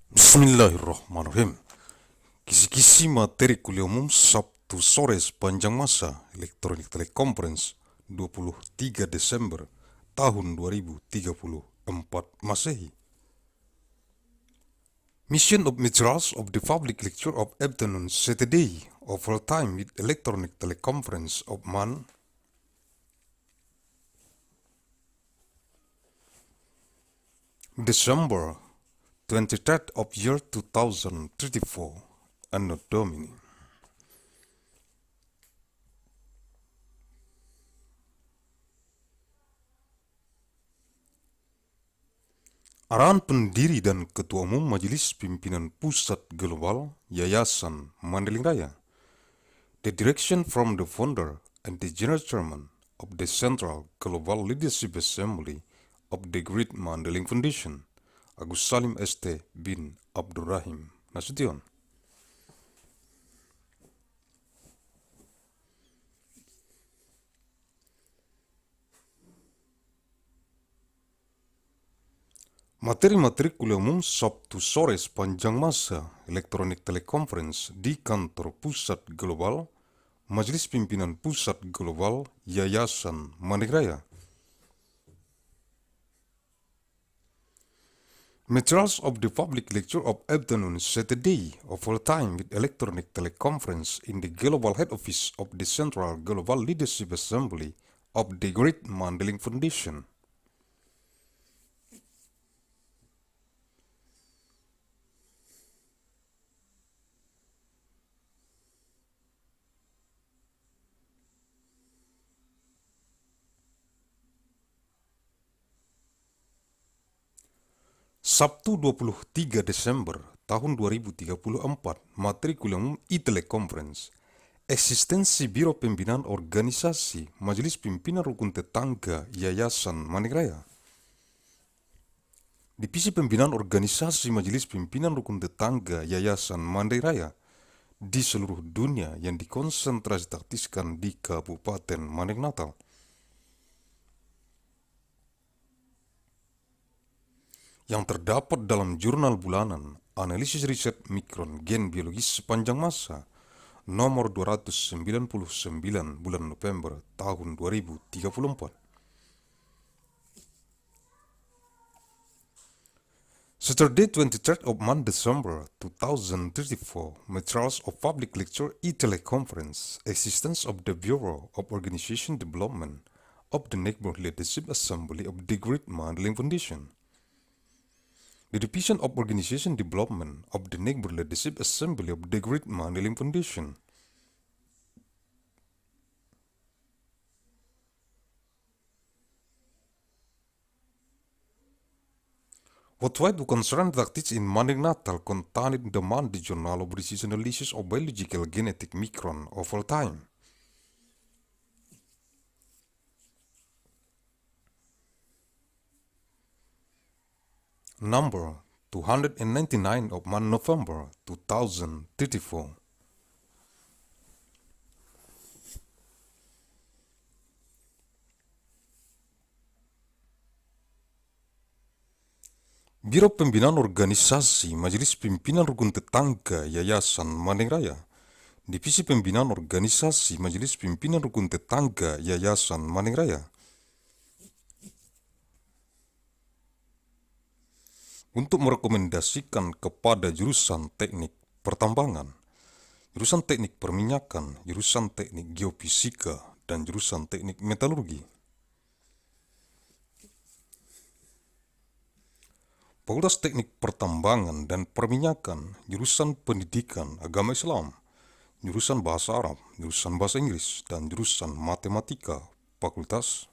Bismillahirrahmanirrahim. Kisi-kisi materi kuliah umum Sabtu sore sepanjang masa elektronik teleconference 23 Desember tahun 2034 Masehi. Mission of materials of the public lecture of afternoon Saturday of all time with electronic teleconference of December 23rd of year 2034 ANNO DOMINI. Arahan pendiri dan Ketua Umum Majelis Pimpinan Pusat Global Yayasan Mandailing Raya. The direction from the founder and the general chairman of the Central Global Leadership Assembly of the Great Mandailing Foundation, Agussalim St. bin Abdur Rahim, Nasution. Materi-materi kuliah umum Sabtu sore sepanjang masa elektronik teleconference di kantor Pusat Global Majelis Pimpinan Pusat Global Yayasan Mandailing Raya. Materials of the public lecture of afternoon Saturday of all time with electronic teleconference in the Global Head Office of the Central Global Leadership Assembly of the Great Mandailing Foundation. Sabtu 23 Desember tahun 2034, materi kuliah umum e-teleconference, eksistensi Biro Pembinaan Organisasi Majelis Pimpinan Rukun Tetangga Yayasan Mandailing Raya. Divisi Pembinaan Organisasi Majelis Pimpinan Rukun Tetangga Yayasan Mandailing Raya di seluruh dunia yang dikonsentrasi taktiskan di Kabupaten Mandailing Natal. Yang terdapat dalam jurnal bulanan Analisis Riset Mikron Gen Biologis Sepanjang Masa nomor 299 bulan November tahun 2034. Saturday 23rd of month December 2034, materials of public lecture e-teleconference, existence of the Bureau of Organization Development of the Neighborhood Leadership Assembly of the Great Mandailing Foundation. The Division of Organization Development of the Neighborhood Leadership Assembly of the Great Mandailing Foundation. Worldwide concerned tactics in Mandailing Natal contained the Monday Journal of Research Analysis of Biological Genetic Micron of all time. Number 299 of month November 2034. Biro Pembinaan Organisasi Majelis Pimpinan Rukun Tetangga Yayasan Mandailing Raya. Divisi Pembinaan Organisasi Majelis Pimpinan Rukun Tetangga Yayasan Mandailing Raya. Untuk merekomendasikan kepada jurusan teknik pertambangan, jurusan teknik perminyakan, jurusan teknik geofisika, dan jurusan teknik metalurgi. Fakultas Teknik Pertambangan dan Perminyakan, jurusan Pendidikan Agama Islam, jurusan Bahasa Arab, jurusan Bahasa Inggris, dan jurusan Matematika, Fakultas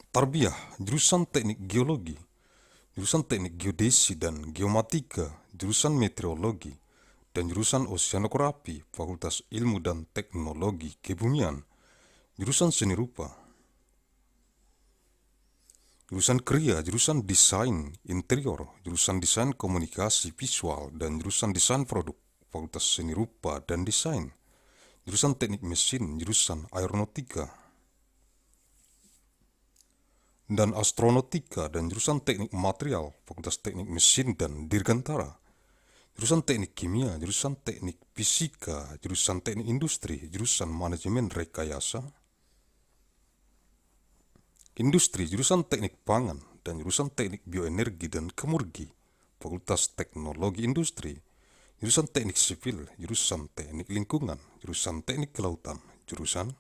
Tarbiyah, jurusan Teknik Geologi, jurusan Teknik Geodesi dan Geomatika, jurusan Meteorologi, dan jurusan Oceanografi, Fakultas Ilmu dan Teknologi Kebumian, jurusan Seni Rupa, jurusan Kriya, jurusan Desain Interior, jurusan Desain Komunikasi Visual, dan jurusan Desain Produk, Fakultas Seni Rupa dan Desain, jurusan Teknik Mesin, jurusan Aeronautika. dan Astronautika dan jurusan Teknik Material, Fakultas Teknik Mesin dan Dirgantara, jurusan Teknik Kimia, jurusan Teknik Fisika, jurusan Teknik Industri, jurusan Manajemen Rekayasa, Industri, jurusan Teknik Pangan, dan jurusan Teknik Bioenergi dan Kemurgi, Fakultas Teknologi Industri, jurusan Teknik Sipil, jurusan Teknik Lingkungan, jurusan Teknik Kelautan, jurusan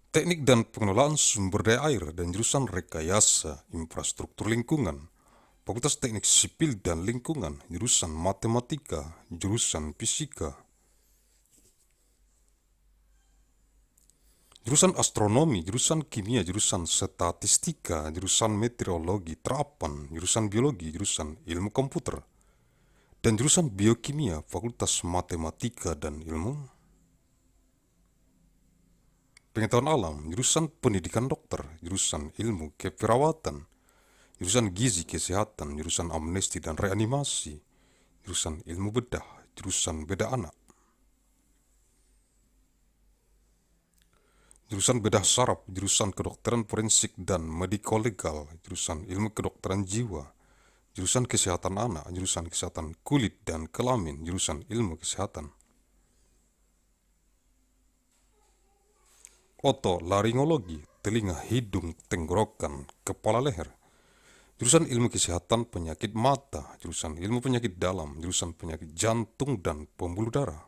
Teknik dan Pengelolaan Sumber Daya Air, dan jurusan Rekayasa Infrastruktur Lingkungan, Fakultas Teknik Sipil dan Lingkungan, jurusan Matematika, jurusan Fisika, jurusan Astronomi, jurusan Kimia, jurusan Statistika, jurusan Meteorologi Terapan, jurusan Biologi, jurusan Ilmu Komputer, dan jurusan Biokimia, Fakultas Matematika dan Ilmu Pengetahuan Alam, jurusan Pendidikan Dokter, jurusan Ilmu Keperawatan, jurusan Gizi Kesehatan, jurusan Amnesti dan Reanimasi, jurusan Ilmu Bedah, jurusan Bedah Anak, jurusan Bedah Saraf, jurusan Kedokteran Forensik dan Mediko-Legal, jurusan Ilmu Kedokteran Jiwa, jurusan Kesehatan Anak, jurusan Kesehatan Kulit dan Kelamin, jurusan Ilmu Kesehatan Otolaringologi, telinga, hidung, tenggorokan, kepala, leher, jurusan Ilmu Kesehatan Penyakit Mata, jurusan Ilmu Penyakit Dalam, jurusan Penyakit Jantung dan Pembuluh Darah,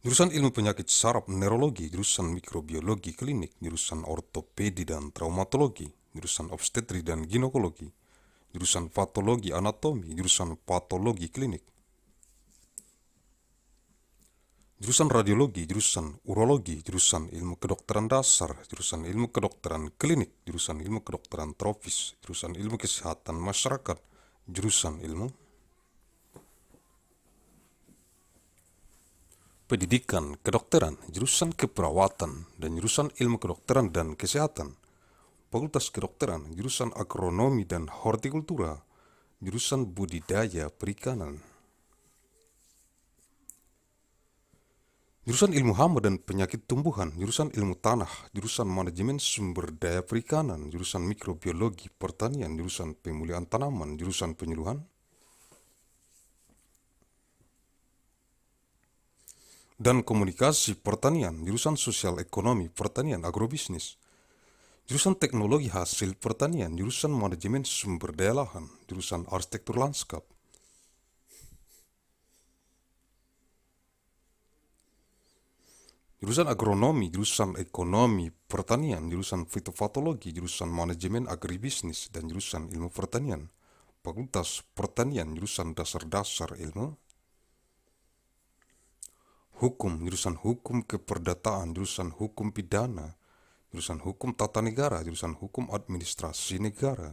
jurusan Ilmu Penyakit Saraf Neurologi, jurusan Mikrobiologi Klinik, jurusan Ortopedi dan Traumatologi, jurusan Obstetri dan Ginekologi, jurusan Patologi Anatomi, jurusan Patologi Klinik, jurusan Radiologi, jurusan Urologi, jurusan Ilmu Kedokteran Dasar, jurusan Ilmu Kedokteran Klinik, jurusan Ilmu Kedokteran Tropis, jurusan Ilmu Kesehatan Masyarakat, jurusan Ilmu Pendidikan Kedokteran, jurusan Keperawatan, dan jurusan Ilmu Kedokteran dan Kesehatan, Fakultas Kedokteran, jurusan Agronomi dan Hortikultura, jurusan Budidaya Perikanan, jurusan Ilmu Hama dan Penyakit Tumbuhan, jurusan Ilmu Tanah, jurusan Manajemen Sumber Daya Perikanan, jurusan Mikrobiologi Pertanian, jurusan Pemulihan Tanaman, jurusan Penyuluhan dan Komunikasi Pertanian, jurusan Sosial Ekonomi Pertanian Agrobisnis, jurusan Teknologi Hasil Pertanian, jurusan Manajemen Sumber Daya Lahan, jurusan Arsitektur Lanskap, jurusan Agronomi, jurusan Ekonomi Pertanian, jurusan Fitofatologi, jurusan Manajemen Agribisnis, dan jurusan Ilmu Pertanian, Fakultas Pertanian, jurusan Dasar-Dasar Ilmu Hukum, jurusan Hukum Keperdataan, jurusan Hukum Pidana, jurusan Hukum Tata Negara, jurusan Hukum Administrasi Negara,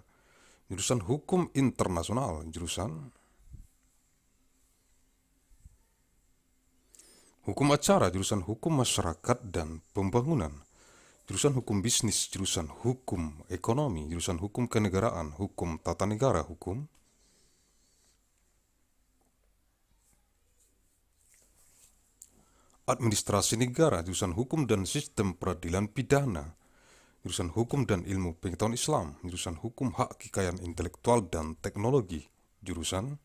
jurusan Hukum Internasional, jurusan Hukum Acara, jurusan Hukum Masyarakat dan Pembangunan, jurusan Hukum Bisnis, jurusan Hukum Ekonomi, jurusan Hukum Kenegaraan, Hukum Tata Negara, Hukum Administrasi Negara, jurusan Hukum dan Sistem Peradilan Pidana, jurusan Hukum dan Ilmu Pengetahuan Islam, jurusan Hukum Hak Kekayaan Intelektual dan Teknologi, jurusan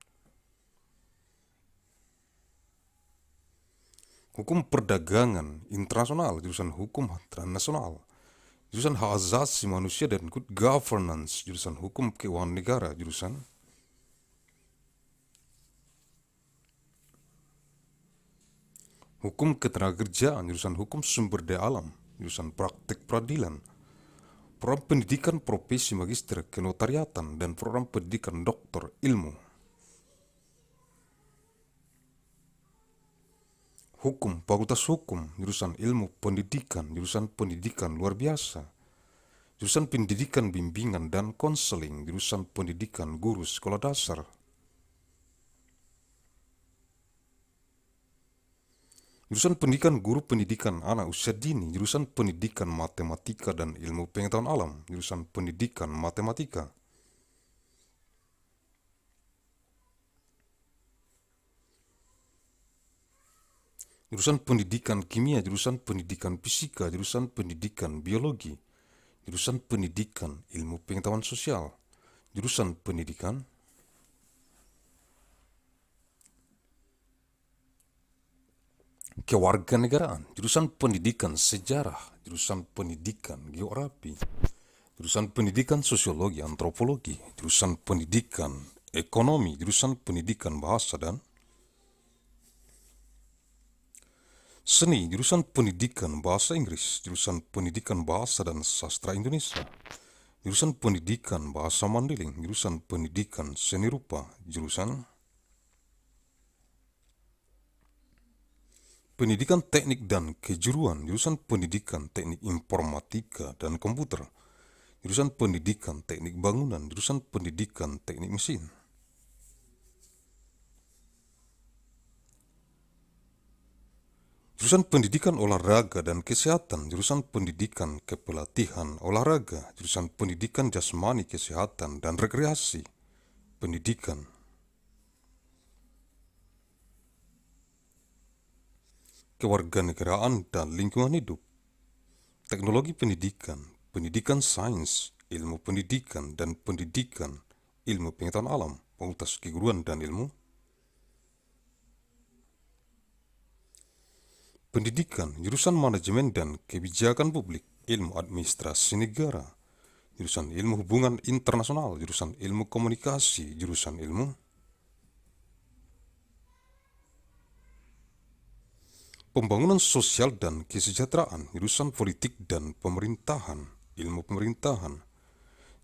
Hukum Perdagangan Internasional, jurusan Hukum Transnasional, jurusan Hak Asasi Manusia dan Good Governance, jurusan Hukum Keuangan Negara, jurusan Hukum Ketenagakerjaan, jurusan Hukum Sumber Daya Alam, jurusan Praktek Peradilan, program Pendidikan Profesi Magister Kenotariatan, dan program Pendidikan Doktor Ilmu Hukum, Fakultas Hukum, jurusan Ilmu Pendidikan, jurusan Pendidikan Luar Biasa, jurusan Pendidikan Bimbingan dan Konseling, jurusan Pendidikan Guru Sekolah Dasar, jurusan Pendidikan Guru Pendidikan Anak Usia Dini, jurusan Pendidikan Matematika dan Ilmu Pengetahuan Alam, jurusan Pendidikan Matematika, jurusan pendidikan kimia, jurusan pendidikan fisika, jurusan pendidikan biologi, jurusan pendidikan ilmu pengetahuan sosial, jurusan pendidikan kewarganegaraan, jurusan pendidikan sejarah, jurusan pendidikan geografi, jurusan pendidikan sosiologi, antropologi, jurusan pendidikan ekonomi, jurusan pendidikan bahasa dan seni, jurusan pendidikan bahasa Inggris, jurusan pendidikan bahasa dan sastra Indonesia, jurusan pendidikan bahasa Mandailing, jurusan pendidikan seni rupa, jurusan pendidikan teknik dan kejuruan, jurusan pendidikan teknik informatika dan komputer, jurusan pendidikan teknik bangunan, jurusan pendidikan teknik mesin, jurusan pendidikan olahraga dan kesehatan, jurusan pendidikan kepelatihan olahraga, jurusan pendidikan jasmani kesehatan dan rekreasi, pendidikan kewarganegaraan dan lingkungan hidup, teknologi pendidikan, pendidikan sains, ilmu pendidikan dan pendidikan ilmu pengetahuan alam, fakultas keguruan dan ilmu pendidikan, jurusan manajemen dan kebijakan publik, ilmu administrasi negara, jurusan ilmu hubungan internasional, jurusan ilmu komunikasi, jurusan ilmu pembangunan sosial dan kesejahteraan, jurusan politik dan pemerintahan, ilmu pemerintahan,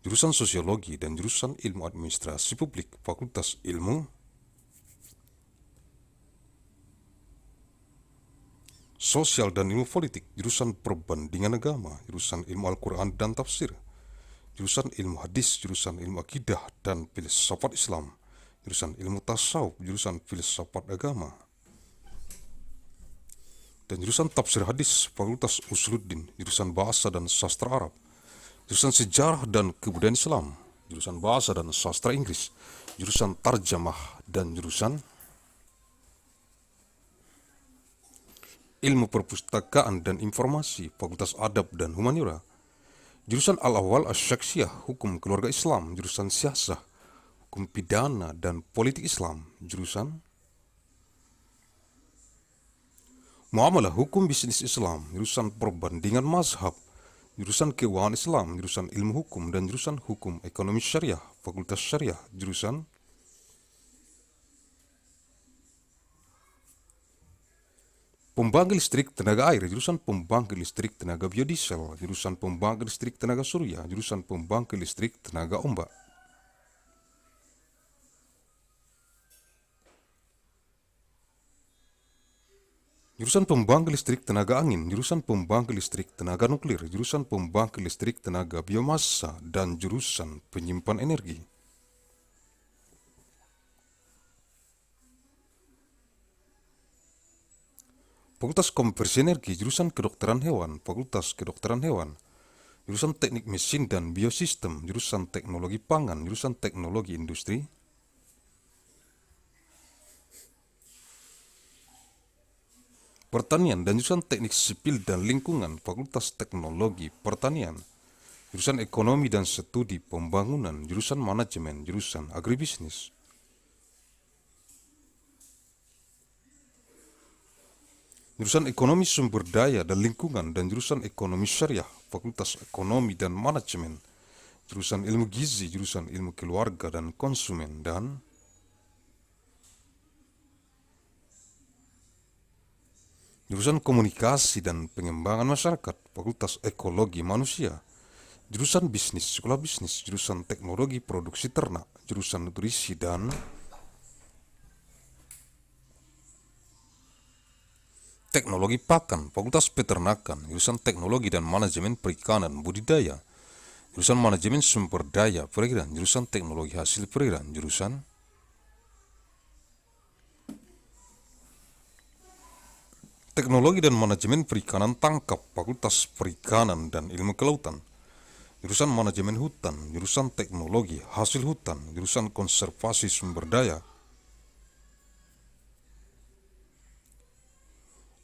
jurusan sosiologi dan jurusan ilmu administrasi publik, fakultas ilmu sosial dan ilmu politik, jurusan perbandingan agama, jurusan ilmu Al-Quran dan tafsir, jurusan ilmu hadis, jurusan ilmu akidah dan filsafat Islam, jurusan ilmu tasawuf, jurusan filsafat agama, dan jurusan tafsir hadis, fakultas Usuluddin, jurusan bahasa dan sastra Arab, jurusan sejarah dan kebudayaan Islam, jurusan bahasa dan sastra Inggris, jurusan tarjamah dan jurusan ilmu perpustakaan dan informasi, fakultas adab dan humaniora, jurusan al-awwal asy-syakhsiyah, hukum keluarga Islam, jurusan siasah, hukum pidana dan politik Islam, jurusan muamalah hukum bisnis Islam, jurusan perbandingan mazhab, jurusan keuangan Islam, jurusan ilmu hukum dan jurusan hukum ekonomi syariah, fakultas syariah, jurusan pembangkit listrik tenaga air, jurusan pembangkit listrik tenaga biodiesel, jurusan pembangkit listrik tenaga surya, jurusan pembangkit listrik tenaga ombak, jurusan pembangkit listrik tenaga angin, jurusan pembangkit listrik tenaga nuklir, jurusan pembangkit listrik tenaga biomasa, dan jurusan penyimpan energi. Fakultas Konversi Energi, jurusan kedokteran hewan, fakultas kedokteran hewan, jurusan teknik mesin dan biosistem, jurusan teknologi pangan, jurusan teknologi industri, pertanian dan jurusan teknik sipil dan lingkungan, fakultas teknologi pertanian, jurusan ekonomi dan studi pembangunan, jurusan manajemen, jurusan agribisnis, jurusan ekonomi sumber daya dan lingkungan dan jurusan ekonomi syariah, fakultas ekonomi dan manajemen, jurusan ilmu gizi, jurusan ilmu keluarga dan konsumen, dan jurusan komunikasi dan pengembangan masyarakat, fakultas ekologi manusia, jurusan bisnis, sekolah bisnis, jurusan teknologi produksi ternak, jurusan nutrisi dan teknologi pakan, fakultas peternakan, jurusan teknologi dan manajemen perikanan budidaya, jurusan manajemen sumber daya perairan, jurusan teknologi hasil perairan, jurusan teknologi dan manajemen perikanan tangkap, fakultas perikanan dan ilmu kelautan, jurusan manajemen hutan, jurusan teknologi hasil hutan, jurusan konservasi sumber daya,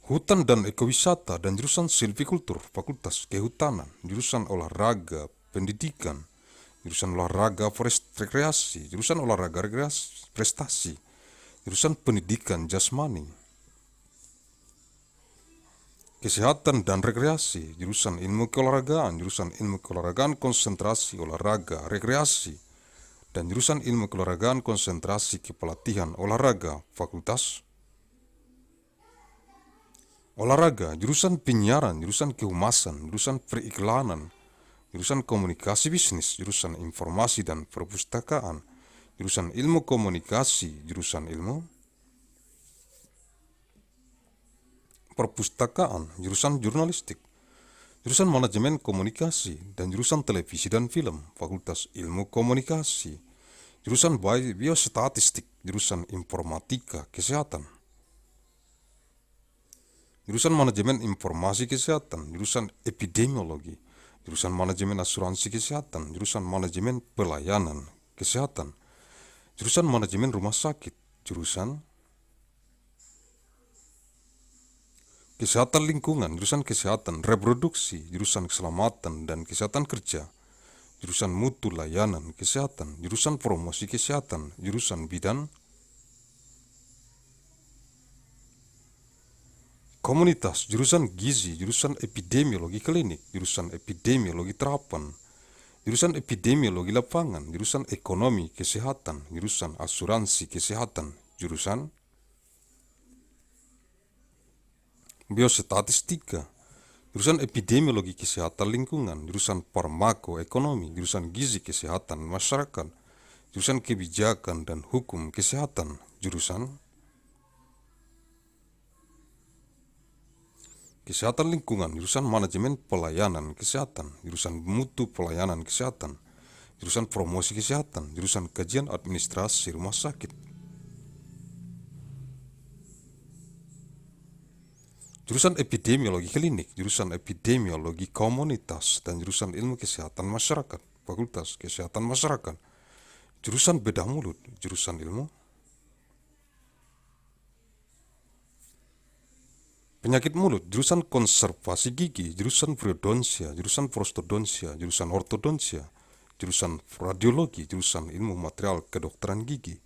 Hutan dan Ekowisata dan jurusan Silvikultur, Fakultas Kehutanan, jurusan Olahraga Pendidikan, jurusan Olahraga Rekreasi, jurusan Olahraga Rekreasi Prestasi, jurusan Pendidikan Jasmani, Kesehatan dan Rekreasi, jurusan Ilmu Keolahragaan, jurusan Ilmu Keolahragaan Konsentrasi Olahraga Rekreasi, dan jurusan Ilmu Keolahragaan Konsentrasi Kepelatihan Olahraga, Fakultas Olahraga, jurusan Penyiaran, jurusan Kehumasan, jurusan Periklanan, jurusan Komunikasi Bisnis, jurusan Informasi dan Perpustakaan, jurusan Ilmu Komunikasi, jurusan Ilmu Perpustakaan, jurusan Jurnalistik, jurusan Manajemen Komunikasi, dan jurusan Televisi dan Film, Fakultas Ilmu Komunikasi, jurusan Biostatistik, jurusan Informatika Kesehatan, jurusan Manajemen Informasi Kesehatan, jurusan Epidemiologi, jurusan Manajemen Asuransi Kesehatan, jurusan Manajemen Pelayanan Kesehatan, jurusan Manajemen Rumah Sakit, jurusan Kesehatan Lingkungan, jurusan Kesehatan Reproduksi, jurusan Keselamatan dan Kesehatan Kerja, jurusan Mutu Layanan Kesehatan, jurusan Promosi Kesehatan, jurusan Bidan Komunitas, jurusan Gizi, jurusan Epidemiologi Klinik, jurusan Epidemiologi Terapan, jurusan Epidemiologi Lapangan, jurusan Ekonomi Kesehatan, jurusan Asuransi Kesehatan, jurusan Biostatistika, jurusan Epidemiologi Kesehatan Lingkungan, jurusan Farmako Ekonomi, jurusan Gizi Kesehatan Masyarakat, jurusan Kebijakan dan Hukum Kesehatan, jurusan Kesehatan Lingkungan, jurusan Manajemen Pelayanan Kesehatan, jurusan Mutu Pelayanan Kesehatan, jurusan Promosi Kesehatan, jurusan Kajian Administrasi Rumah Sakit, jurusan Epidemiologi Klinik, jurusan Epidemiologi Komunitas, dan jurusan Ilmu Kesehatan Masyarakat, Fakultas Kesehatan Masyarakat, jurusan Bedah Mulut, jurusan Ilmu Penyakit Mulut, jurusan Konservasi Gigi, jurusan Periodonsia, jurusan Prostodonsia, jurusan Ortodonsia, jurusan Radiologi, jurusan Ilmu Material Kedokteran Gigi,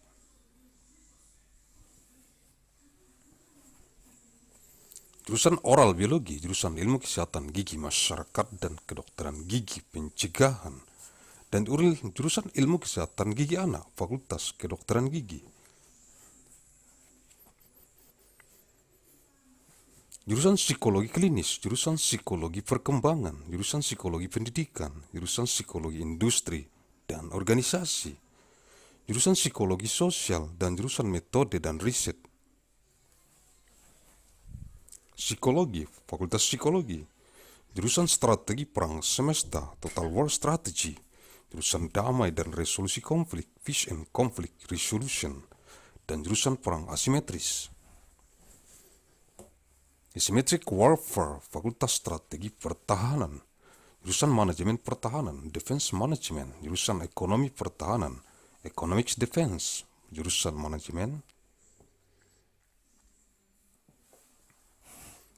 jurusan Oral Biologi, jurusan Ilmu Kesehatan Gigi Masyarakat dan Kedokteran Gigi Pencegahan, dan jurusan Ilmu Kesehatan Gigi Anak, Fakultas Kedokteran Gigi, jurusan Psikologi Klinis, jurusan Psikologi Perkembangan, jurusan Psikologi Pendidikan, jurusan Psikologi Industri dan Organisasi, jurusan Psikologi Sosial, dan jurusan Metode dan Riset. Psikologi, Fakultas Psikologi, jurusan Strategi Perang Semesta, Total War Strategy, jurusan Damai dan Resolusi Konflik, Peace and Conflict Resolution, dan jurusan Perang Asimetris. Asymmetric Warfare, Fakultas Strategi Pertahanan, jurusan Manajemen Pertahanan, Defense Management, jurusan Ekonomi Pertahanan, Economics Defense, jurusan Manajemen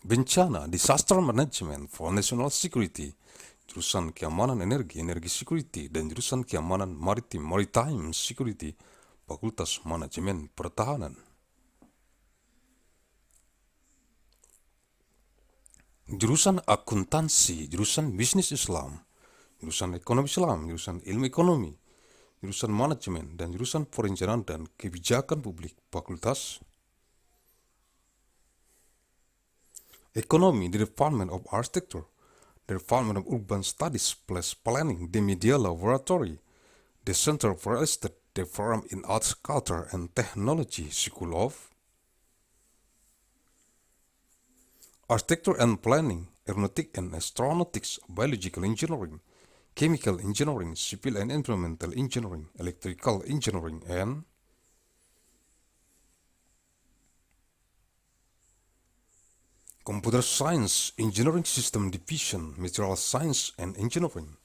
Bencana, Disaster Management for National Security, jurusan Keamanan Energi, Energi Security, dan jurusan Keamanan Maritim, Maritime Security, Fakultas Manajemen Pertahanan. Jurusan Akuntansi, jurusan Bisnis Islam, jurusan Ekonomi Islam, jurusan Ilmu Ekonomi, jurusan Manajemen, dan jurusan Perencanaan dan Kebijakan Publik, Fakultas Ekonomi, the Department of Architecture, the Department of Urban Studies plus Planning, the Media Laboratory, the Center for Real Estate, the Forum in Arts, Culture and Technology, School of Architecture and Planning, Aeronautic and Astronautics, Biological Engineering, Chemical Engineering, Civil and Environmental Engineering, Electrical Engineering, and Computer Science, Engineering System Division, Material Science and Engineering,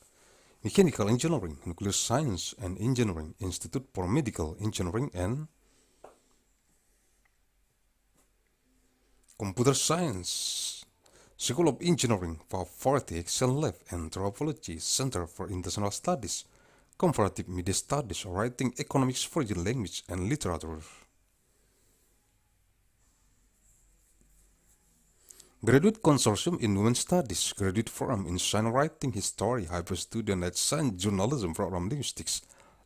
Mechanical Engineering, Nuclear Science and Engineering, Institute for Medical Engineering, and Computer Science, School of Engineering, Faculty Excel Lab, Anthropology, Center for International Studies, Comparative Media Studies, Writing, Economics, Foreign Language, and Literature. Graduate Consortium in Women's Studies, Graduate Forum in Science Writing, History, Hyper Student at Science Journalism, Program Linguistics,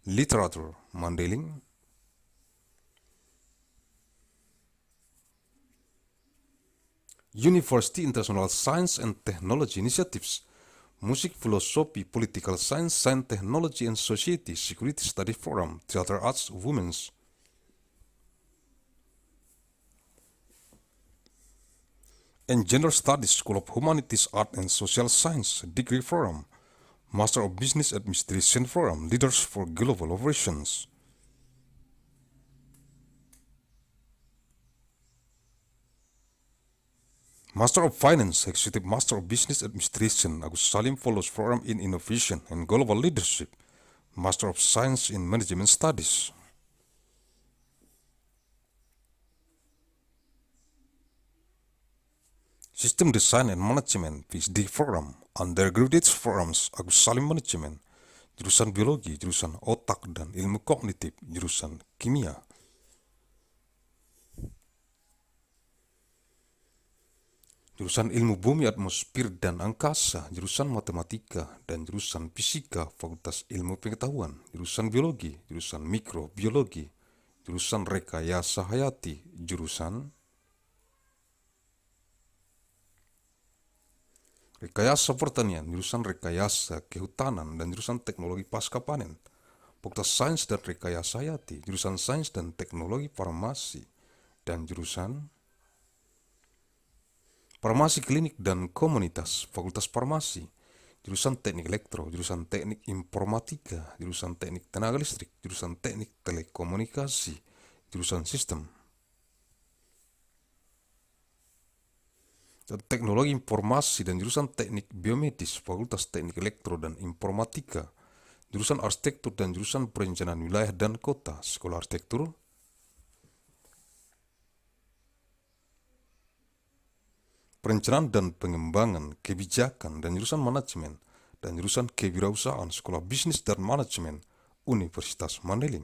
Literature, Mandailing. University International Science and Technology Initiatives, Music, Philosophy, Political Science, Science, Technology and Society, Security Study Forum, Theater Arts, Women's. And Gender Studies, School of Humanities, Art and Social Science, Degree Forum, Master of Business Administration Forum, Leaders for Global Operations. Master of Finance, Executive Master of Business Administration, Agussalim Follows Forum in Innovation and Global Leadership, Master of Science in Management Studies. System Design and Management, PhD Forum, Undergraduate Forums, Agussalim Management, jurusan Biologi, jurusan Otak dan Ilmu Kognitif, jurusan Kimia. Jurusan Ilmu Bumi, Atmosfer, dan Angkasa, jurusan Matematika, dan jurusan Fisika, Fakultas Ilmu Pengetahuan, jurusan Biologi, jurusan Mikrobiologi, jurusan Rekayasa Hayati, jurusan Rekayasa Pertanian, jurusan Rekayasa Kehutanan, dan jurusan Teknologi Pasca Panen, Fakultas Sains dan Rekayasa Hayati, jurusan Sains dan Teknologi Farmasi, dan jurusan Farmasi Klinik dan Komunitas, Fakultas Farmasi, jurusan Teknik Elektro, jurusan Teknik Informatika, jurusan Teknik Tenaga Listrik, jurusan Teknik Telekomunikasi, jurusan Sistem. Dan Teknologi Informasi dan jurusan Teknik Biomedis, Fakultas Teknik Elektro dan Informatika, jurusan Arsitektur dan jurusan Perencanaan Wilayah dan Kota, Sekolah Arsitektur. Perencanaan dan Pengembangan Kebijakan dan jurusan Manajemen, dan jurusan Kewirausahaan, Sekolah Bisnis dan Manajemen, Universitas Mandailing.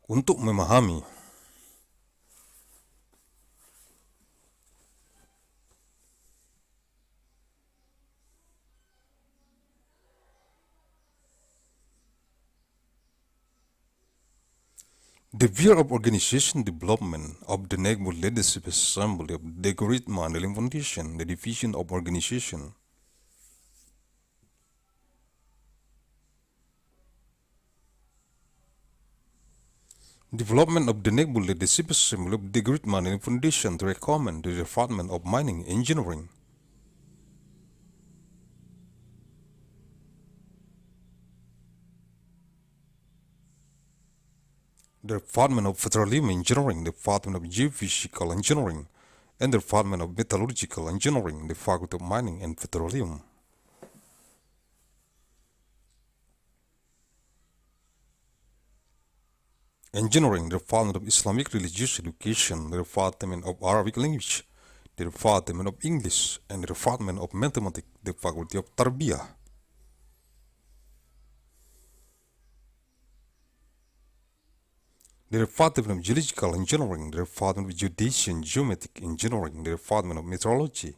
Untuk memahami the Bureau of Organization Development of the Neighborhood Leadership Assembly of the Great Mandailing Foundation, the Division of Organization. Development of the Neighborhood Leadership Assembly of the Great Mandailing Foundation to recommend the Department of Mining Engineering. The Department of Petroleum Engineering, the Department of Geophysical Engineering, and the Department of Metallurgical Engineering, the Faculty of Mining and Petroleum. Engineering, the Department of Islamic Religious Education, the Department of Arabic Language, the Department of English, and the Department of Mathematics, the Faculty of Tarbiyah. The Department of Geological Engineering, the Department of Geodesy and Geometric Engineering, the Department of Meteorology,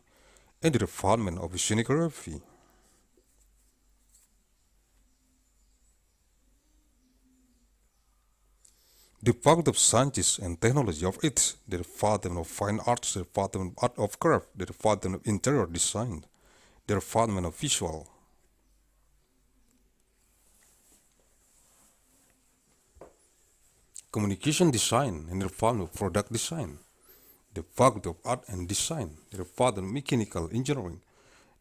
and the Department of Oceanography. The Faculty of Sciences and Technology of Arts, the Department of Fine Arts, the Department of Art of Craft, the Department of Interior Design, the Department of Visual. Communication Design and the Department of Product Design, the Faculty of Art and Design, the Department of Mechanical Engineering,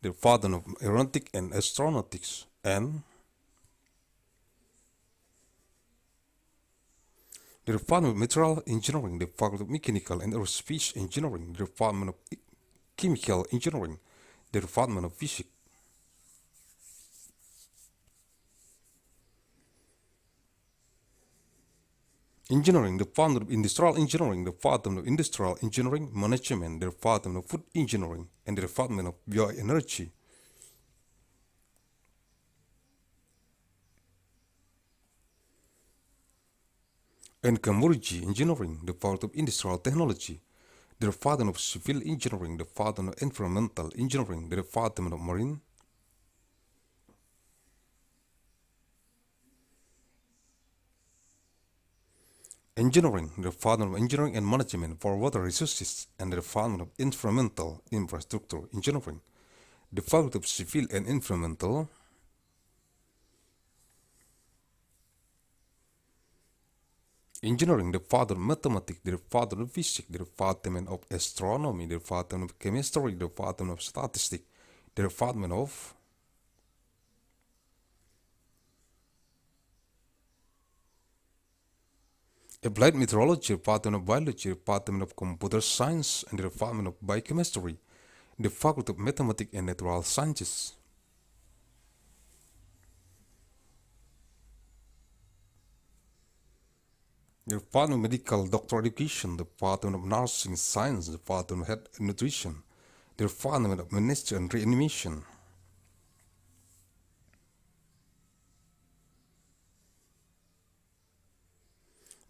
the Department of Aeronautics and Astronautics, and the Department of Material Engineering, the Faculty of Mechanical and Aerospace Engineering, the Department of Chemical Engineering, the Department of Physics. Engineering, Department of Industrial Engineering, Department of Industrial Engineering Management, Department of Food Engineering, and the Department of Bioenergy. And Chemurgy Engineering, Department of Industrial Technology, the Department of Civil Engineering, the Department of Environmental Engineering, the Department of Marine Engineering, the Department of Engineering and Management for Water Resources, and the Department of Environmental Infrastructure Engineering, the Department of Civil and Environmental Engineering, the Department of Mathematics, the Department of Physics, the Department of Astronomy, the Department of Chemistry, the Department of Statistics, the Department of Applied Meteorology, Department of Biology, Department of Computer Science, and the Department of Biochemistry, the Faculty of Mathematics and Natural Sciences. The Department of Medical Doctor Education, the Department of Nursing Science, the Department of Health and Nutrition, the Department of Ministry and Reanimation.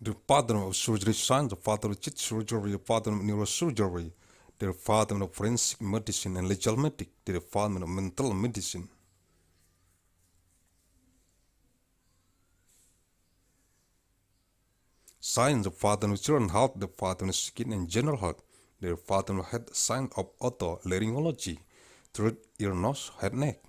The Department of Surgery Science, the Department of Chest Surgery, the Department of Neurosurgery, the Department of Forensic Medicine and Legal Medic, the Department of Mental Medicine. Science, the Department of Children's Health, the Department of Skin and General Health, the Department of Health Science of Otolaryngology, throat, ear, nose, head, neck.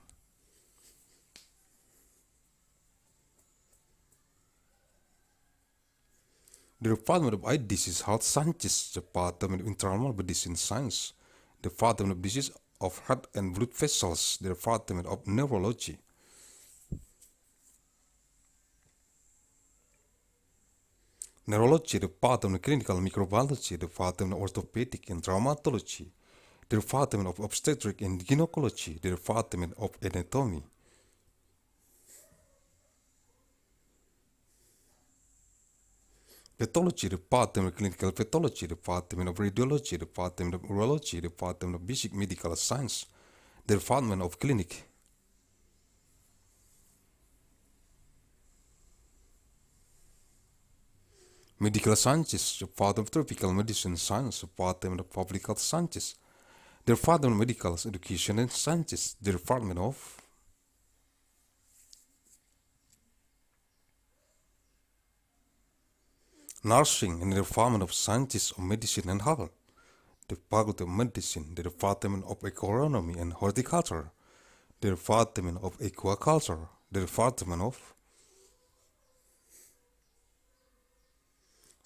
The Department of Eye Disease Health Sciences, the Department of Internal Medicine Science, the Department of Disease of Heart and Blood Vessels, the Department of Neurology. Neurology, the Department of Clinical Microbiology, the Department of Orthopedic and Traumatology, the Department of Obstetric and Gynecology, the Department of Anatomy. Pathology, the Department of Clinical Pathology, the Department of Radiology, the Department of Urology, the Department of Basic Medical Science, the Department of Clinic. Medical Sciences, the Department of Tropical Medicine Science, the Department of Public Health Sciences, the Department of Medical Education and Sciences, the Department of Nursing, and the Department of Sciences of Medicine and Health, the Faculty of Medicine, the Department of Agronomy and Horticulture, the Department of Aquaculture, the Department of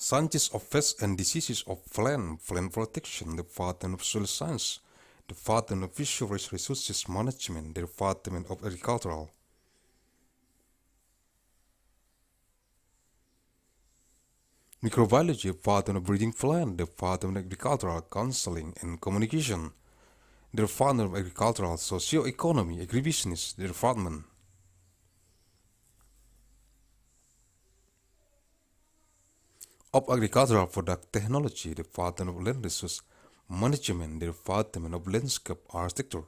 Sciences of Pests and Diseases of Plant Protection, the Department of Soil Science, the Department of Fisheries Resources Management, the Department of Agricultural. Microbiology, Department of Breeding Plant, the Department of Agricultural Counseling and Communication, the Department of Agricultural Socio-Economy, Agribusiness, the Department of Agricultural Product Technology, the Department of Land Resource Management, the Department of Landscape Architecture,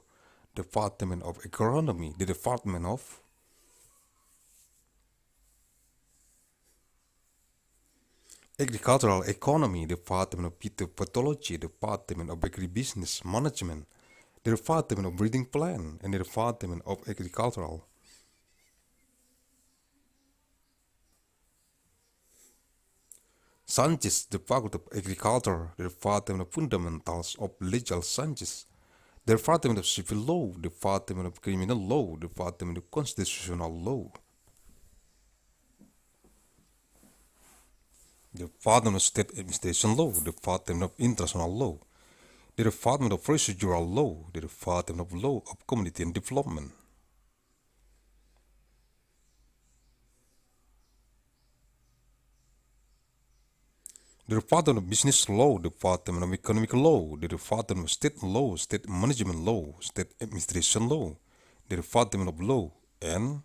the Department of Agronomy, the Department of Agricultural Economy, the Department of Phytopathology, the Department of Agribusiness Management, the Department of Breeding Plant, and the Department of Agricultural Sciences, the Faculty of Agriculture, the Department of Fundamentals of Legal Sciences, the Department of Civil Law, the Department of Criminal Law, the Department of Constitutional Law, the Department of State Administration Law, the Department of International Law, the Department of Procedural Law, the Department of Law of Community and Development. The Department of Business Law, the Department of Economic Law, the Department of State Law, State Management Law, State Administration Law, the Department of Law, and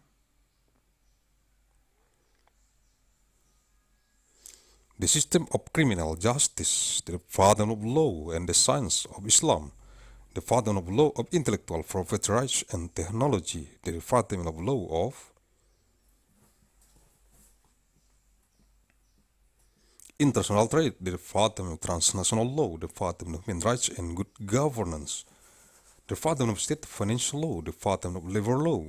the system of criminal justice, the Department of Law and the Science of Islam, the Department of Law of Intellectual Property Rights and Technology, the Department of Law of International Trade, the Department of Transnational Law, the Department of Human Rights and Good Governance, the Department of State Financial Law, the Department of Labor Law,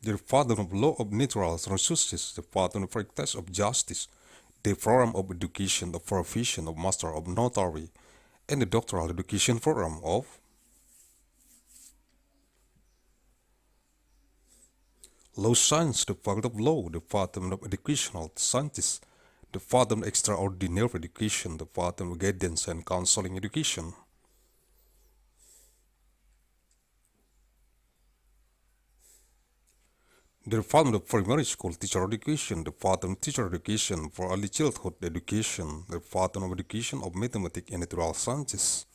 the Department of Law of Natural Resources, the Department of Practice of Justice, the Program of Education, the Profession of Master of Notary, and the Doctoral Education Program of Law Science, the Department of Law, the Department of Educational Sciences, the Department of Extraordinary Education, the Department of Guidance and Counseling Education, the Department of Primary School Teacher Education, the Department of Teacher Education for Early Childhood Education, the Department of Education of Mathematics and Natural Sciences,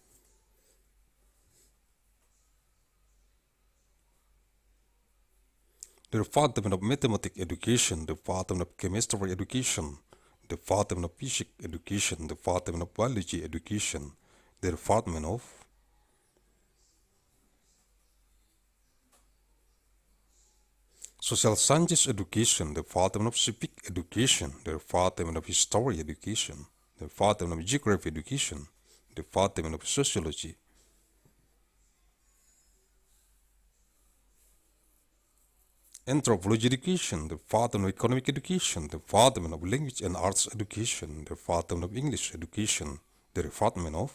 the Department of Mathematics Education, the Department of Chemistry Education, the Department of Physics Education, the Department of Biology Education, the Department of Social Sciences Education, the Department of Civic Education, the Department of History Education, the Department of Geography Education, the Department of Sociology, Anthropology Education, the Department of Economic Education, the Department of Language and Arts Education, the Department of English Education, the Department of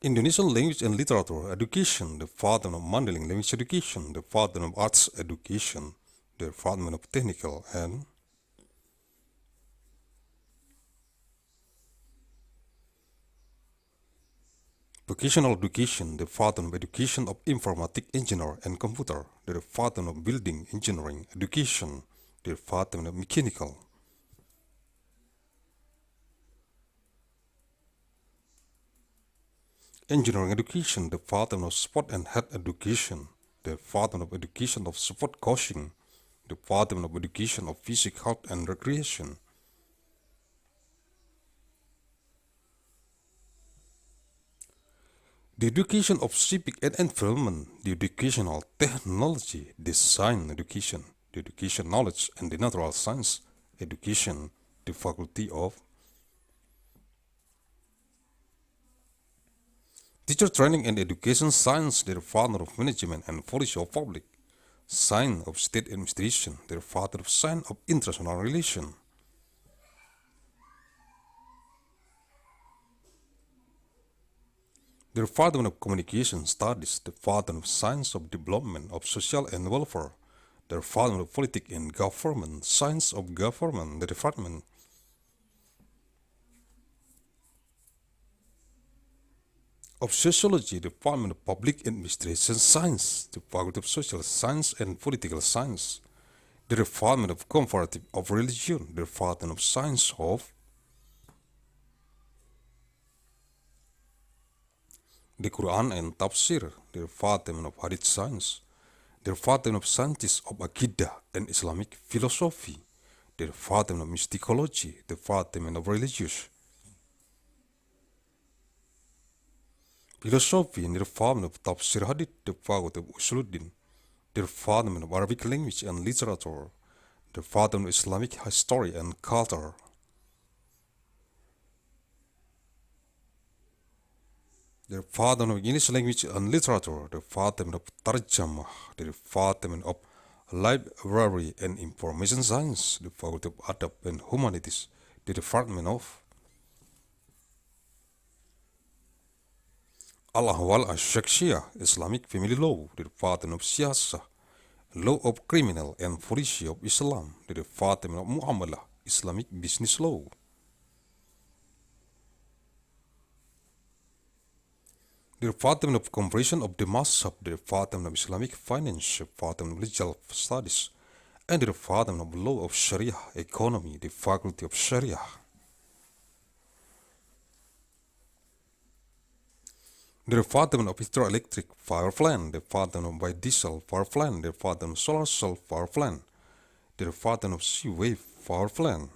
Indonesian Language and Literature Education, the Department of Mandailing Language Education, the Department of Arts Education, the Department of Technical and Vocational Education, the Department of Education of Informatic Engineer and Computer, the Department of Building Engineering Education, the Department of Mechanical, Engineering Education, the Department of Sport and Health Education, the Department of Education of Sport Coaching, the Department of Education of Physical Health and Recreation, the Education of Civic and Environment, the Educational Technology, Design Education, the Education Knowledge and the Natural Science Education, the Faculty of Teacher Training and Education Science, the Department of Management and Policy of Public Science of State Administration, the Department of Science of International Relations, the Department of Communication Studies, the Department of Science of Development of Social and Welfare, the Department of Politics and Government, Science of Government, the Department of Sociology, the Department of Public Administration Science, the Faculty of Social Science and Political Science, the Department of Comparative of Religion, the Department of Science of the Quran and Tafsir, the Department of Hadith Science, the Department of Sciences of Aqidah and Islamic Philosophy, the Department of Mysticology, the Department of Religious Philosophy, and the Department of Tafsir Hadith, the Faculty of Usuluddin, the Department of Arabic Language and Literature, the Department of Islamic History and Culture, the Department of English Language and Literature, the Department of Tarjamah, the Department of Library and Information Science, the Faculty of Adab and Humanities, the Department of Al-Ahwal Al-Shakshiyah, Islamic Family Law, the Department of Siyasah, Law of Criminal and Policy of Islam, the Department of Muamalah, Islamic Business Law, the Department of Comparison of the Mazhab, the Department of Islamic Finance, the Department of Legal Studies, and the Department of Law of Sharia Economy, the Faculty of Sharia, The Department of Hydroelectric Power Plant, the Department of Biodiesel Power Plant, the Department of Solar Cell Power Plant, the Department of Sea Wave Power Plant.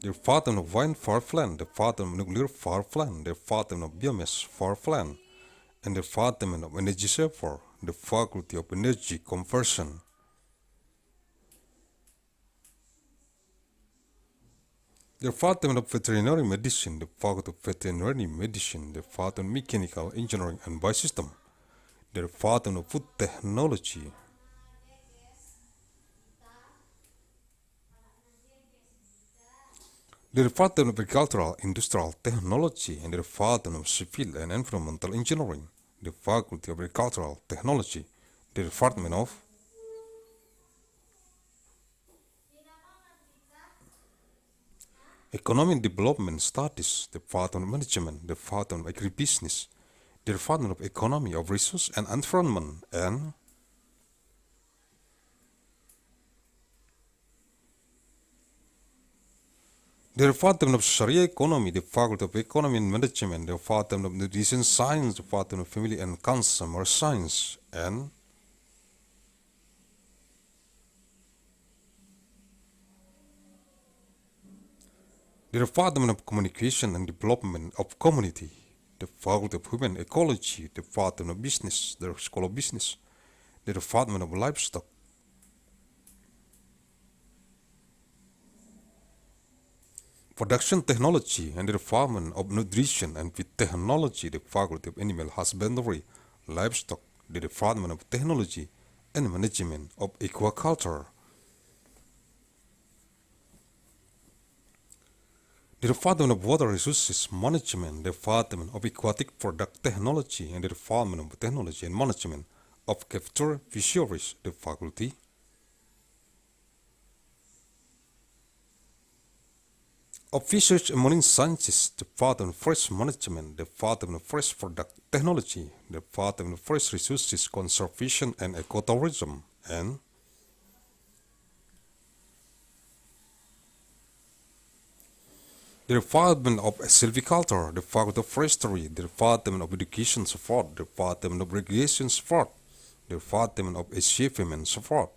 The Department of Wind Power Plant, the Department of Nuclear Power Plant, the Department of Biomass Power Plant, and the Department of Energy Saver, the Faculty of Energy Conversion. The Department of Veterinary Medicine, the Faculty of Veterinary Medicine, the Department of Mechanical Engineering and Biosystem, the Department of Food Technology. The Department of Agricultural Industrial Technology and the Department of Civil and Environmental Engineering, the Faculty of Agricultural Technology, the Department of Economic Development Studies, the Department of Management, the Department of Agribusiness, the Department of Economy of Resource and Environment, and the Department of Sharia Economy, the Faculty of Economy and Management, the Department of Nutrition Science, the Department of Family and Consumer Science, and the Department of Communication and Development of Community, the Faculty of Human Ecology, the Department of Business, the School of Business, the Department of Livestock, Production Technology, and the Department of Nutrition and Feed Technology, the Faculty of Animal Husbandry, Livestock, the Department of Technology and Management of Aquaculture, the Department of Water Resources Management, the Department of Aquatic Product Technology, and the Department of Technology and Management of Capture Fisheries, the Faculty of Fisheries and Marine Sciences, the Department of Forest Management, the Department of Forest Product Technology, the Department of Forest Resources Conservation and Ecotourism, and the Department of Silviculture, the Faculty of Forestry, the Department of Education Support, the Department of Recreation Support, the Department of SCFM and Support,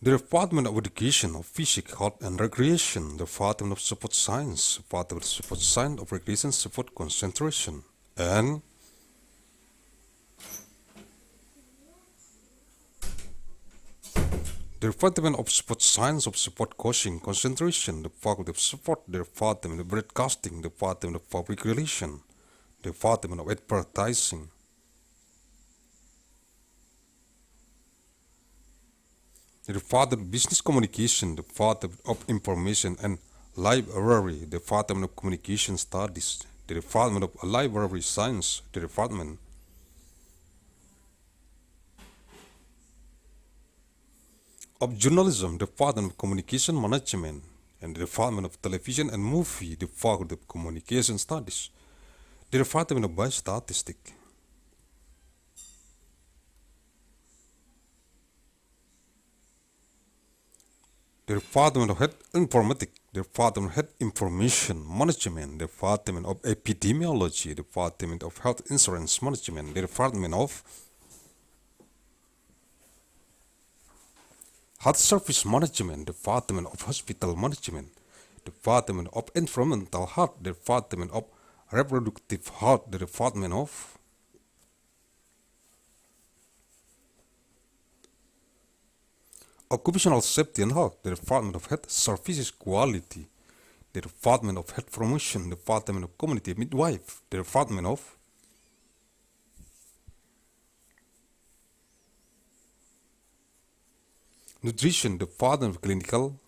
the Department of Education of Physics, Health and Recreation, the Department of Support Science, the Department of Support Science of Recreation Support Concentration, and the Department of Support Science of Support Coaching Concentration, the Faculty of Support, the Department of Broadcasting, the Department of Public Relations, the Department of Advertising, the Department of Business Communication, the Department of Information and Library, the Department of Communication Studies, the Department of Library Science, the Department of Journalism, the Department of Communication Management, and the Department of Television and Movie, the Faculty of Communication Studies, the Department of Biostatistics, the Department of Health Informatics, the Department of Health Information Management, the Department of Epidemiology, the Department of Health Insurance Management, the Department of Health Service Management, the Department of Hospital Management, the Department of Environmental Health, the Department of Reproductive Health, the Department of Occupational Safety and Health, the Department of Health Services Quality, the Department of Health Promotion, the Department of Community Midwife, the Department of Nutrition, the Department of Clinical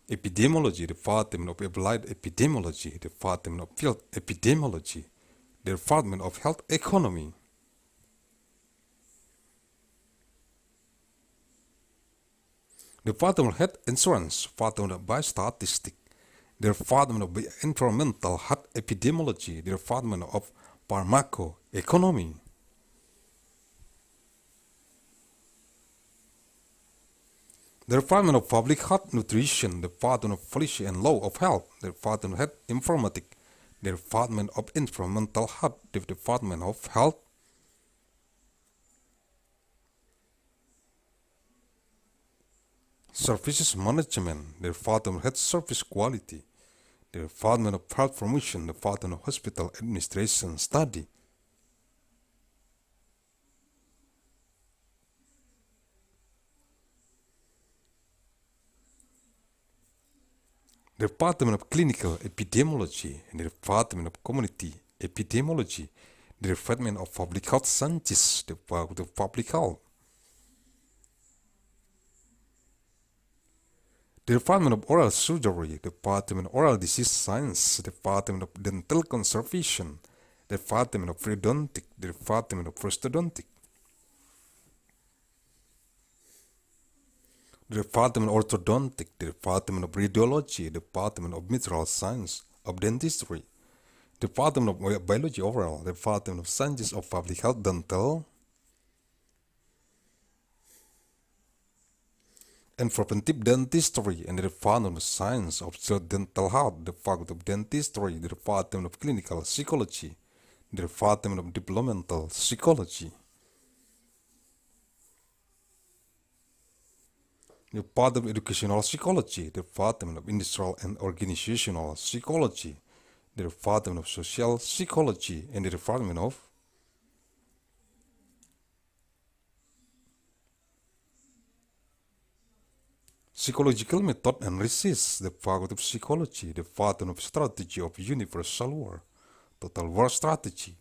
Epidemiology, the Department of Applied Epidemiology, the Department of Field Epidemiology, the Department of Health Economy, the Department of Health Insurance, the Department of Biostatistics, the Department of Environmental Health Epidemiology, the Department of Pharmacoeconomy, The Department of Public Health Nutrition, the Department of Policy and Law of Health, the Department of Health Informatics, the Department of Environmental Health, the Department of Health, Services Management, the Department of Health Service Quality, the Department of Health Promotion, the Department of Hospital Administration Study, the Department of Clinical Epidemiology, and the Department of Community Epidemiology, the Department of Public Health Sciences, the Department of Public Health, the Department of Oral Surgery, the Department of Oral Disease Science, the Department of Dental Conservation, the Department of Periodontic, the Department of Prosthodontic, the Department of Orthodontic, the Department of Radiology, the Department of Material Science, of Dentistry, the Department of Biology Oral, the Department of Sciences of Public Health Dental, and Preventive Dentistry, and the Department of Science of Dental Health, the Faculty of Dentistry, the Department of Clinical Psychology, the Department of Developmental Psychology, the Department of Educational Psychology, the Department of Industrial and Organizational Psychology, the Department of Social Psychology, and the Department of Psychological Method and Research, the Faculty of Psychology, the Department of Strategy of Universal War, Total War Strategy,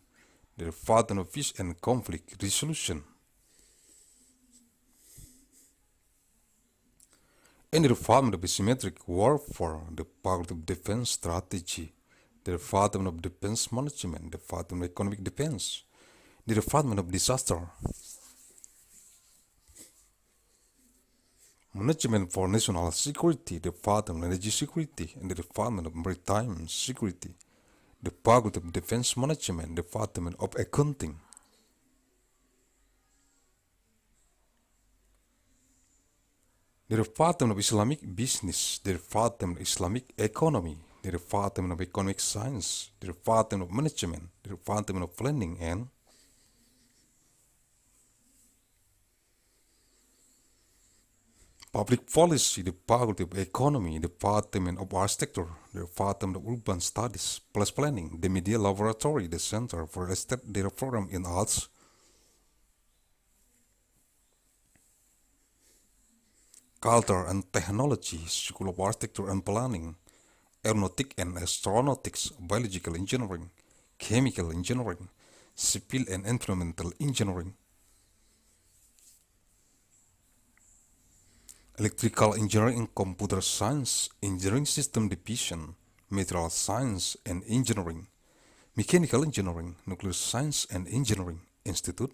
the Department of Peace and Conflict Resolution, and the Department of Asymmetric Warfare, the Faculty of Defense Strategy, the Department of Defense Management, the Department of Economic Defense, the Department of Disaster Management for National Security, the Department of Energy Security, and the Department of Maritime Security, the Faculty of Defense Management, the Department of Accounting, the Department of Islamic Business, the Department of Islamic Economy, the Department of Economic Science, the Department of Management, the Department of Planning and Public Policy, the Faculty of Economy, the Department of Architecture, the Department of Urban Studies, Plus Planning, the Media Laboratory, the Center for Estate Data Program in Arts, Culture and Technology, School of Architecture and Planning, Aeronautic and Astronautics, Biological Engineering, Chemical Engineering, Civil and Environmental Engineering, Electrical Engineering and Computer Science, Engineering System Division, Material Science and Engineering, Mechanical Engineering, Nuclear Science and Engineering Institute,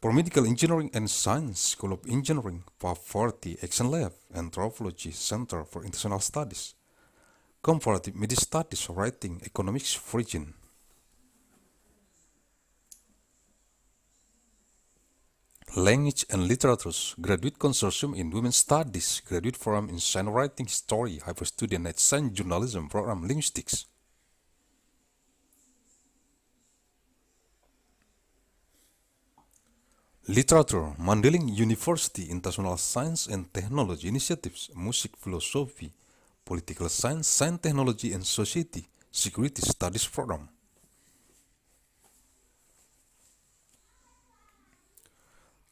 for Medical Engineering and Science, School of Engineering, Poverty Action Lab, Anthropology Center for International Studies, Comparative Media Studies, Writing, Economics, Region, Language and Literatures, Graduate Consortium in Women's Studies, Graduate Forum in Science Writing History, Hyper Student at Science Journalism Program Linguistics, Literature, Mandailing University, International Science and Technology Initiatives, Music, Philosophy, Political Science, Science, Technology and Society, Security Studies Program,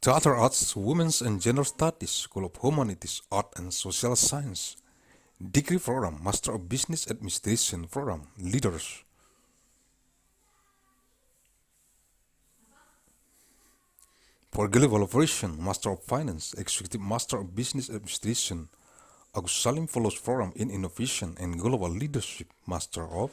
Theater Arts, Women's and Gender Studies, School of Humanities, Art and Social Science, Degree Program, Master of Business Administration Program, Leaders, for Global Operation, Master of Finance, Executive Master of Business Administration, Agussalim Fellows Program in Innovation and Global Leadership, Master of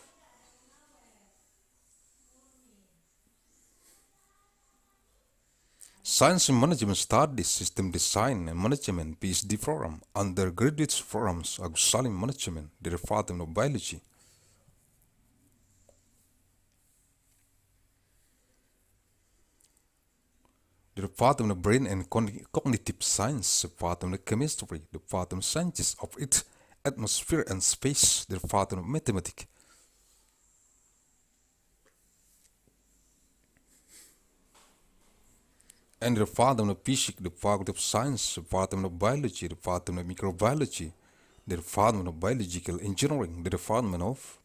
Science and Management Studies, System Design and Management, PhD Program, Undergraduate Programs, Agussalim Management, the Department of Biology, the Department of Brain and Cognitive Science, the Department of Chemistry, the Department of Sciences of Earth, Atmosphere and Space, the Department of Mathematics, and the Department of Physics, the Faculty of Science, the Department of Biology, the Department of Microbiology, the Department of Biological Engineering, the Department of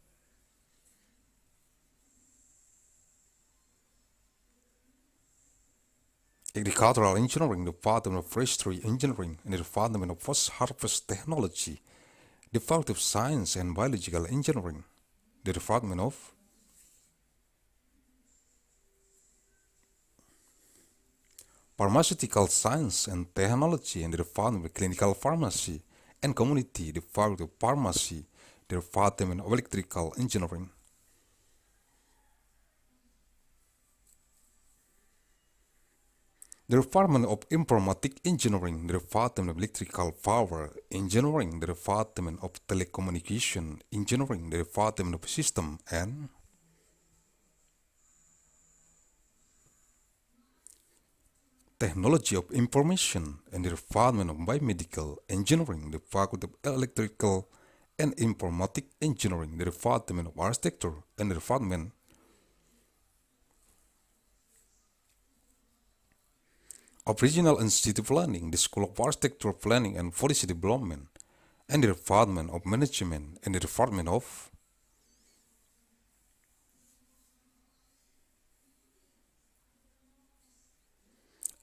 Agricultural Engineering, the Department of Forestry Engineering, and the Department of Post-Harvest Technology, the Faculty of Science and Biological Engineering, the Department of Pharmaceutical Science and Technology, and the Department of Clinical Pharmacy and Community, the Faculty of Pharmacy, the Department of Electrical Engineering, the Department of Informatic Engineering, the Department of Electrical Power Engineering, the Department of Telecommunication Engineering, the Department of System and Technology of Information, and the Department of Biomedical Engineering, the Faculty of Electrical and Informatic Engineering, the Department of Architecture, and the Department of Regional Institute Planning, the School of Architecture Planning and Policy Development, and the Department of Management, and the Department of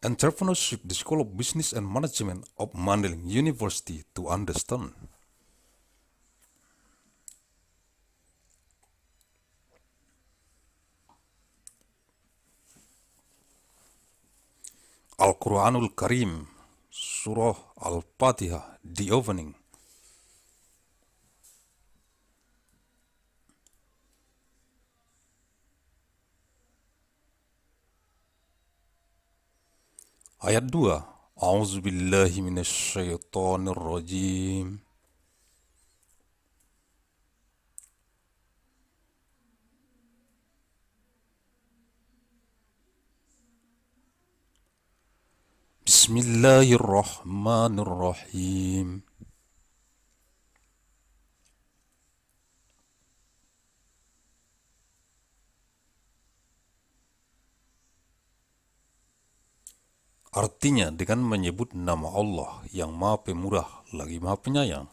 Entrepreneurship, the School of Business and Management of Mandailing University to understand. Al-Quranul Karim, Surah Al-Fatihah, the opening. Ayat 2. A'udzubillahi minasyaitonirrajim. Bismillahirrahmanirrahim. Artinya dengan menyebut nama Allah yang Maha Pemurah lagi Maha Penyayang.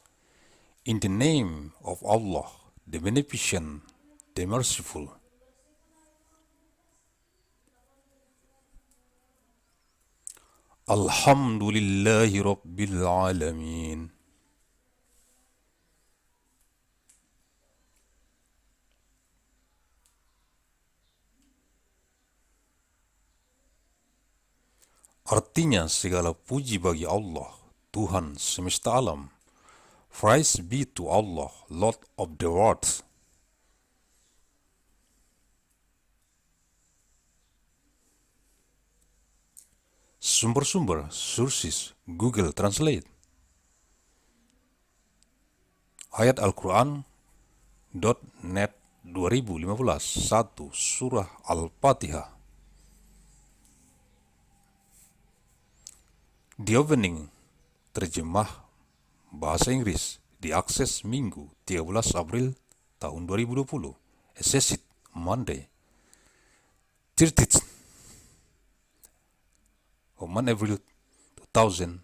In the name of Allah, the Beneficent, the Merciful. Alhamdulillahi Rabbil Alamin. Artinya segala puji bagi Allah, Tuhan semesta alam. Praise be to Allah, Lord of the worlds. Sumber-sumber, sources, Google Translate. Ayat Al-Quran.net 2015 1 Surah Al-Fatihah. The opening, terjemah bahasa Inggris, diakses Minggu 13 April tahun 2020, accessed Monday 30th April 2020.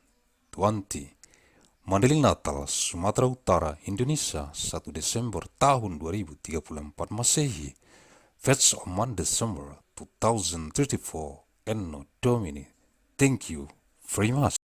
Mandailing Natal, Sumatera Utara, Indonesia, 1 Desember tahun 2034 Masehi, 1 Desember 2034, ANNO, DOMINI. Thank you very much.